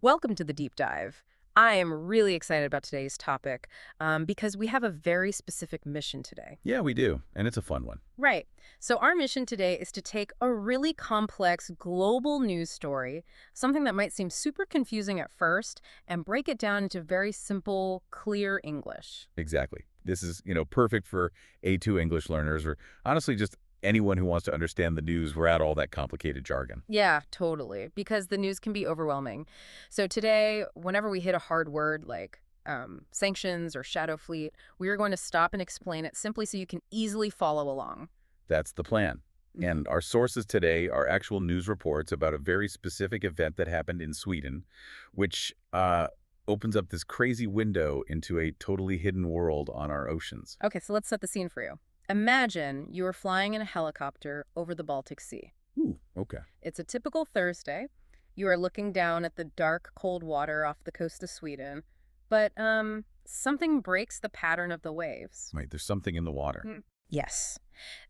Welcome to the deep dive. I am really excited about today's topic because we have a very specific mission today. Yeah, we do, and it's a fun one. Right. So, our mission today is to take a really complex global news story, something that might seem super confusing at first, and break it down into very simple, clear English. Exactly. This is, perfect for A2 English learners or honestly just anyone who wants to understand the news without all that complicated jargon. Yeah, totally. Because the news can be overwhelming. So today, whenever we hit a hard word like sanctions or shadow fleet, we are going to stop and explain it simply so you can easily follow along. That's the plan. Mhm. And our sources today are actual news reports about a very specific event that happened in Sweden, which opens up this crazy window into a totally hidden world on our oceans. Okay, so let's set the scene for you. Imagine you are flying in a helicopter over the Baltic Sea. Ooh, okay. It's a typical Thursday. You are looking down at the dark, cold water off the coast of Sweden, but something breaks the pattern of the waves. Right, there's something in the water. Yes.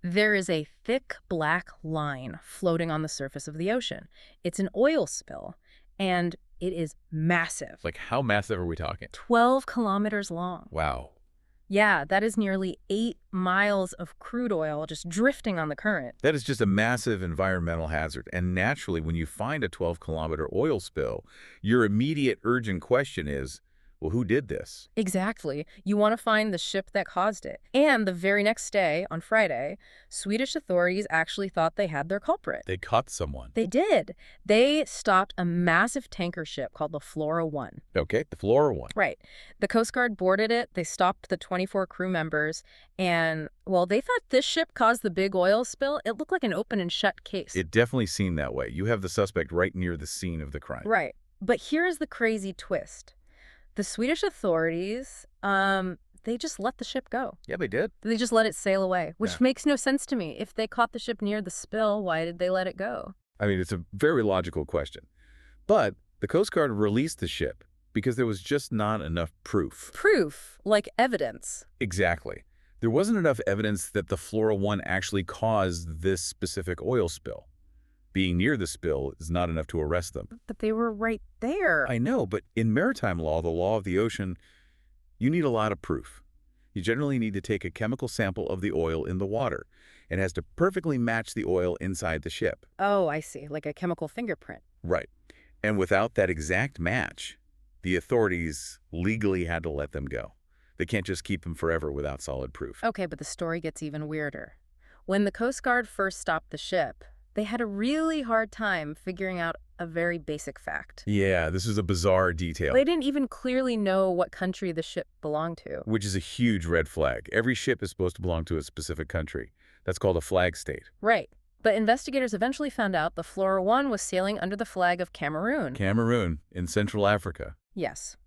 There is a thick black line floating on the surface of the ocean. It's an oil spill, and it is massive. Like, how massive are we talking? 12 kilometers long. Wow. Yeah, that is nearly 8 miles of crude oil just drifting on the current. That is just a massive environmental hazard. And naturally, when you find a 12-kilometer oil spill, your immediate urgent question is, well, who did this? Exactly. You want to find the ship that caused it. And the very next day, on Friday, Swedish authorities actually thought they had their culprit. They caught someone. They did. They stopped a massive tanker ship called the Flora 1. Okay, the Flora one. Right. The Coast Guard boarded it. They stopped the 24 crew members. And, well, they thought this ship caused the big oil spill. It looked like an open and shut case. It definitely seemed that way. You have the suspect right near the scene of the crime. Right. But here's the crazy twist. The Swedish authorities, they just let the ship go. Yeah, they did. They just let it sail away, which Yeah. makes no sense to me. If they caught the ship near the spill, why did they let it go? I mean, it's a very logical question. But the Coast Guard released the ship because there was just not enough proof. Proof, like evidence. Exactly. There wasn't enough evidence that the Flora 1 actually caused this specific oil spill. Being near the spill is not enough to arrest them. But they were right there. I know, but in maritime law, the law of the ocean, you need a lot of proof. You generally need to take a chemical sample of the oil in the water. It has to perfectly match the oil inside the ship. Oh, I see, like a chemical fingerprint. Right. And without that exact match, the authorities legally had to let them go. They can't just keep them forever without solid proof. Okay, but the story gets even weirder. When the Coast Guard first stopped the ship, they had a really hard time figuring out a very basic fact. Yeah, this is a bizarre detail, They didn't even clearly know what country the ship belonged to. which is a huge red flag. Every ship is supposed to belong to a specific country. That's called a flag state. Right. But investigators eventually found out the Flora 1 was sailing under the flag of Cameroon. Cameroon, in Central Africa. Yes.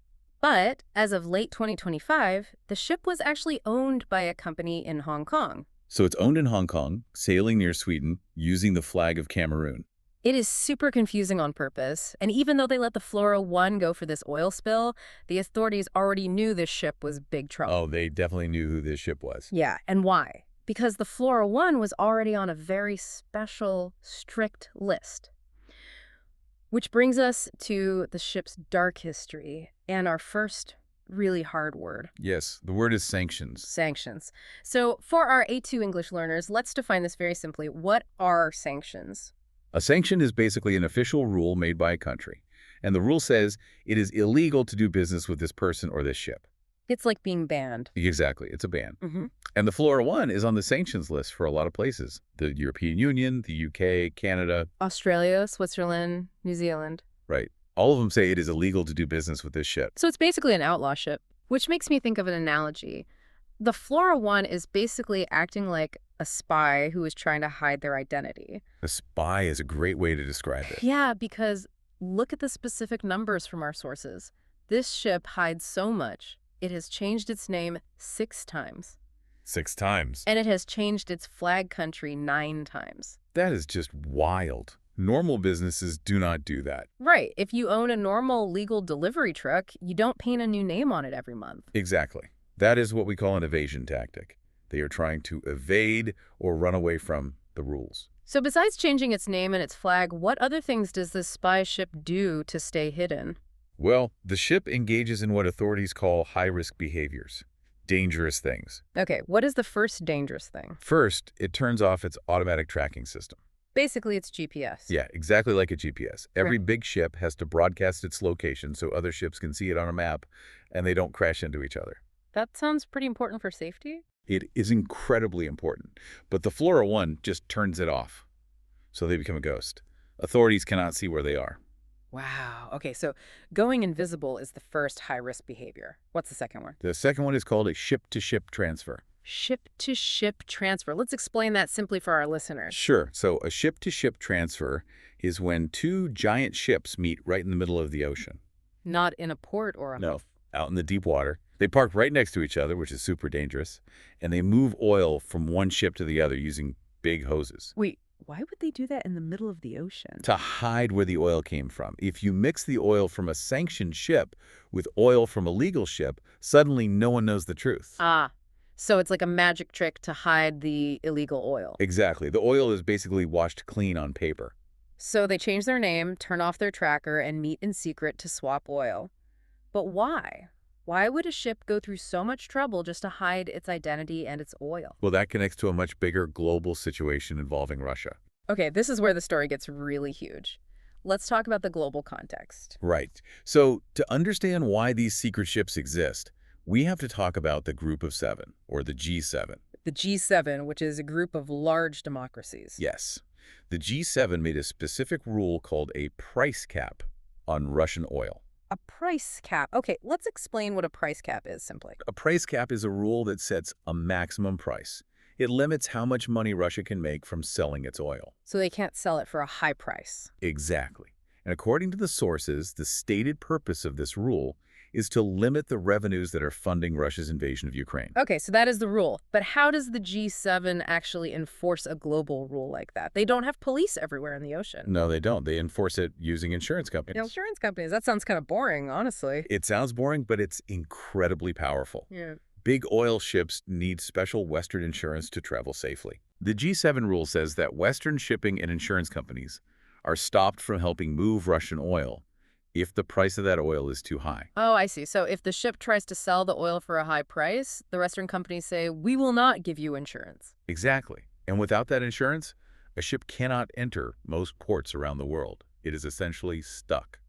But as of late 2025, the ship was actually owned by a company in Hong Kong. So it's owned in Hong Kong, sailing near Sweden, using the flag of Cameroon. It is super confusing on purpose, and even though they let the Flora 1 go for this oil spill, the authorities already knew this ship was big trouble. Oh, they definitely knew who this ship was. Yeah, and why? Because the Flora 1 was already on a very special, strict list. Which brings us to the ship's dark history and our first really hard word. Yes, the word is sanctions. Sanctions. So for our A2 English learners, let's define this very simply. What are sanctions? A sanction is basically an official rule made by a country. And the rule says it is illegal to do business with this person or this ship. It's like being banned. Exactly, it's a ban. Mm-hmm. And the Flora 1 is on the sanctions list for a lot of places. The European Union, the UK, Canada. Australia, Switzerland, New Zealand. Right. All of them say it is illegal to do business with this ship. So it's basically an outlaw ship, which makes me think of an analogy. The Flora 1 is basically acting like a spy who is trying to hide their identity. A spy is a great way to describe it. Yeah, because look at the specific numbers from our sources. This ship hides so much, it has changed its name 6 times. 6 times. And it has changed its flag country 9 times. That is just wild. Normal businesses do not do that. Right. If you own a normal legal delivery truck, you don't paint a new name on it every month. Exactly. That is what we call an evasion tactic. They are trying to evade or run away from the rules. So besides changing its name and its flag, what other things does this spy ship do to stay hidden? Well, the ship engages in what authorities call high-risk behaviors, dangerous things. Okay, what is the first dangerous thing? First, it turns off its automatic tracking system. Basically, it's GPS. Yeah, exactly like a GPS. Right. Every big ship has to broadcast its location so other ships can see it on a map and they don't crash into each other. That sounds pretty important for safety. It is incredibly important, but the Flora 1 just turns it off, so they become a ghost. Authorities cannot see where they are. Wow. Okay, so going invisible is the first high-risk behavior. What's the second one? The second one is called a ship-to-ship transfer. Ship-to-ship transfer. Let's explain that simply for our listeners. Sure, so a ship-to-ship transfer is when two giant ships meet right in the middle of the ocean. Not in a port or a No, hub. out in the deep water. They park right next to each other, which is super dangerous, and they move oil from one ship to the other using big hoses Wait, why would they do that in the middle of the ocean? to hide where the oil came from. If you mix the oil from a sanctioned ship with oil from a legal ship, suddenly no one knows the truth. Ah, so it's like a magic trick to hide the illegal oil. Exactly. The oil is basically washed clean on paper. So they change their name, turn off their tracker, and meet in secret to swap oil. But why? Why would a ship go through so much trouble just to hide its identity and its oil? Well, that connects to a much bigger global situation involving Russia. Okay, this is where the story gets really huge. Let's talk about the global context. Right. So to understand why these secret ships exist, we have to talk about the Group of Seven, or the G7. The G7, which is a group of large democracies. Yes. The G7 made a specific rule called a price cap on Russian oil. A price cap. Okay, let's explain what a price cap is simply. A price cap is a rule that sets a maximum price. It limits how much money Russia can make from selling its oil. So they can't sell it for a high price. Exactly. And according to the sources, the stated purpose of this rule is to limit the revenues that are funding Russia's invasion of Ukraine. Okay, so that is the rule. But how does the G7 actually enforce a global rule like that? They don't have police everywhere in the ocean. No, they don't. They enforce it using insurance companies. Insurance companies. That sounds kind of boring, honestly. It sounds boring, but it's incredibly powerful. Yeah. Big oil ships need special Western insurance to travel safely. The G7 rule says that Western shipping and insurance companies are stopped from helping move Russian oil if the price of that oil is too high. Oh, I see. So if the ship tries to sell the oil for a high price, the Western companies say, we will not give you insurance. Exactly. And without that insurance, a ship cannot enter most ports around the world. It is essentially stuck.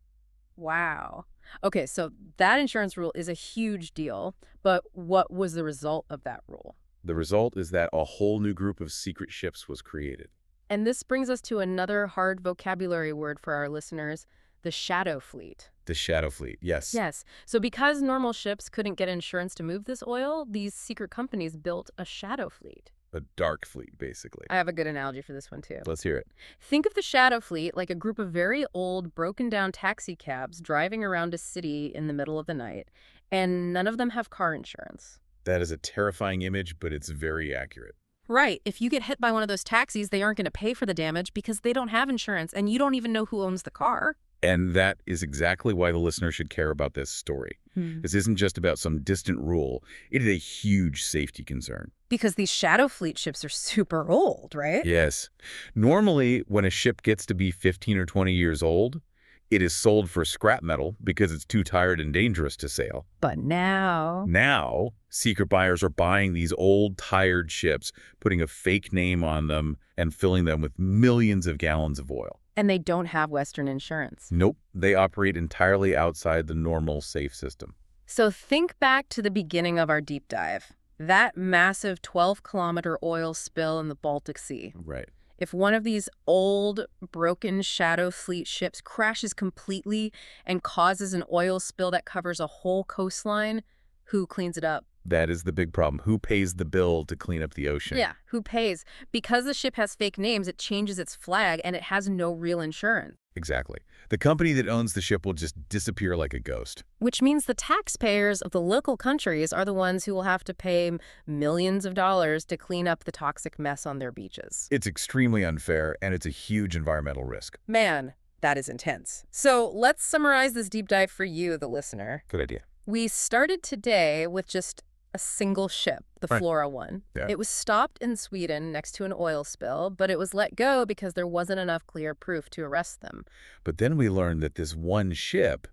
Wow. Okay, so that insurance rule is a huge deal, but what was the result of that rule? The result is that a whole new group of secret ships was created. And this brings us to another hard vocabulary word for our listeners, the shadow fleet. The Shadow Fleet, yes. Yes. So because normal ships couldn't get insurance to move this oil, these secret companies built a shadow fleet. A dark fleet, basically. I have a good analogy for this one, too. Let's hear it. Think of the shadow fleet like a group of very old, broken-down taxi cabs driving around a city in the middle of the night, and none of them have car insurance. That is a terrifying image, but it's very accurate. Right. If you get hit by one of those taxis, they aren't going to pay for the damage because they don't have insurance, and you don't even know who owns the car. And that is exactly why the listener should care about this story. This isn't just about some distant rule. It is a huge safety concern. Because these shadow fleet ships are super old, right? Yes. Normally, when a ship gets to be 15 or 20 years old, it is sold for scrap metal because it's too tired and dangerous to sail. But now... Now, secret buyers are buying these old, tired ships, putting a fake name on them, and filling them with millions of gallons of oil. And they don't have Western insurance. Nope, they operate entirely outside the normal safe system. So think back to the beginning of our deep dive. That massive 12-kilometer oil spill in the Baltic Sea. Right. If one of these old, broken shadow fleet ships crashes completely and causes an oil spill that covers a whole coastline, who cleans it up? That is the big problem. Who pays the bill to clean up the ocean? Yeah, who pays? Because the ship has fake names, it changes its flag and it has no real insurance. Exactly. The company that owns the ship will just disappear like a ghost. Which means the taxpayers of the local countries are the ones who will have to pay millions of dollars to clean up the toxic mess on their beaches. It's extremely unfair, and it's a huge environmental risk. Man, that is intense. So let's summarize this deep dive for you, the listener. Good idea. We started today with just a single ship, the Right. Flora 1. Yeah. It was stopped in Sweden next to an oil spill, but it was let go because there wasn't enough clear proof to arrest them. But then we learned that this one ship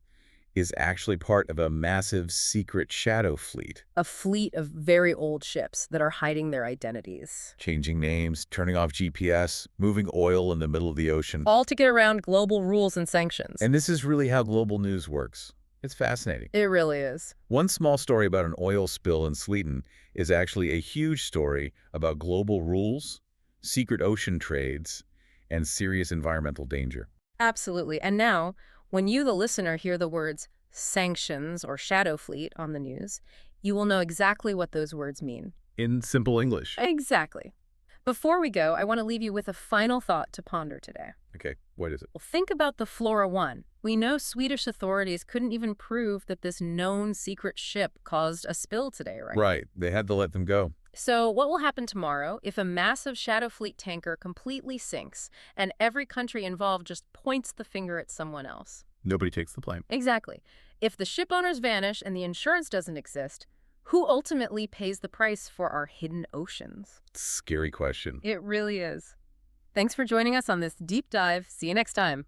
is actually part of a massive secret shadow fleet, A fleet of very old ships that are hiding their identities. changing names, turning off GPS, moving oil in the middle of the ocean. All to get around global rules and sanctions. And this is really how global news works. It's fascinating. It really is. One small story about an oil spill in Sweden is actually a huge story about global rules, secret ocean trades, and serious environmental danger. Absolutely. And now, when you, the listener, hear the words sanctions or shadow fleet on the news, you will know exactly what those words mean. In simple English. Exactly. Before we go, I want to leave you with a final thought to ponder today. Okay, what is it? Well, think about the Flora 1. We know Swedish authorities couldn't even prove that this known secret ship caused a spill today, right? Right, they had to let them go. So what will happen tomorrow if a massive Shadow Fleet tanker completely sinks and every country involved just points the finger at someone else? Nobody takes the blame. Exactly. If the ship owners vanish and the insurance doesn't exist, who ultimately pays the price for our hidden oceans? Scary question. It really is. Thanks for joining us on this deep dive. See you next time.